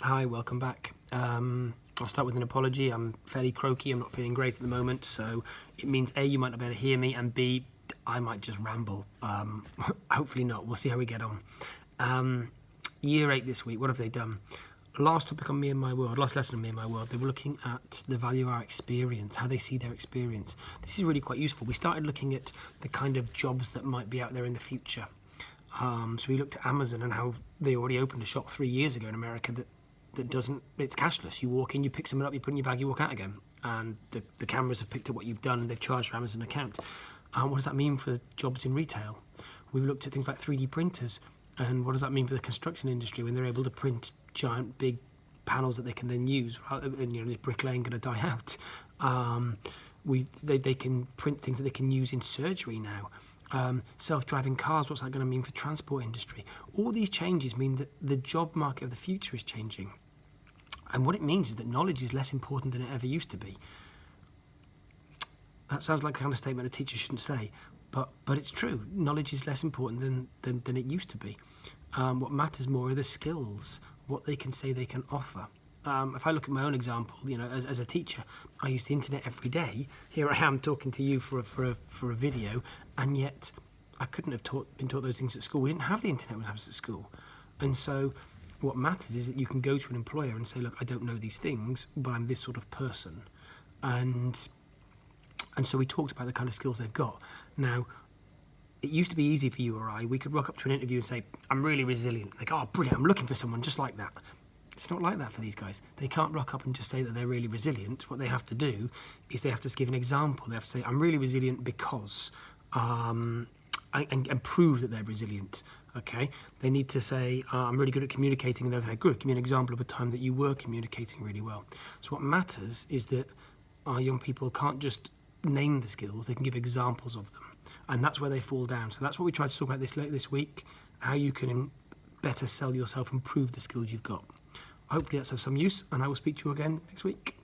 Hi, welcome back. I'll start with an apology. I'm fairly croaky, I'm not feeling great at the moment, so it means A, you might not be able to hear me, and B, I might just ramble. Hopefully not, we'll see how we get on. Year 8 this week, what have they done? Last topic on Me and My World, last lesson on Me and My World, they were looking at the value of our experience, how they see their experience. This is really quite useful. We started looking at the kind of jobs that might be out there in the future. So we looked at Amazon and how they already opened a shop 3 years ago in America that doesn't, it's cashless. You walk in, you pick something up, you put it in your bag, you walk out again. And the cameras have picked up what you've done and they've charged your Amazon account. What does that mean for jobs in retail? We've looked at things like 3D printers. And what does that mean for the construction industry when they're able to print giant, big panels that they can then use? And, you know, is bricklaying going to die out? They can print things that they can use in surgery now. Self-driving cars, what's that going to mean for transport industry? All these changes mean that the job market of the future is changing. And what it means is that knowledge is less important than it ever used to be. That sounds like the kind of statement a teacher shouldn't say, but it's true. Knowledge is less important than it used to be. What matters more are the skills, what they can say they can offer. If I look at my own example, you know, as a teacher, I use the internet every day. Here I am talking to you for a video, and yet I couldn't have been taught those things at school. We didn't have the internet when I was at school. And so what matters is that you can go to an employer and say, look, I don't know these things, but I'm this sort of person. And so we talked about the kind of skills they've got. Now, it used to be easy for you or I. We could rock up to an interview and say, I'm really resilient. They go, oh, brilliant, I'm looking for someone just like that. It's not like that for these guys. They can't rock up and just say that they're really resilient. What they have to do is they have to give an example. They have to say, I'm really resilient because, and prove that they're resilient, okay? They need to say, I'm really good at communicating, and they'll say, good, give me an example of a time that you were communicating really well. So what matters is that our young people can't just name the skills, they can give examples of them. And that's where they fall down. So that's what we tried to talk about this week, how you can better sell yourself and prove the skills you've got. Hopefully that's of some use, and I will speak to you again next week.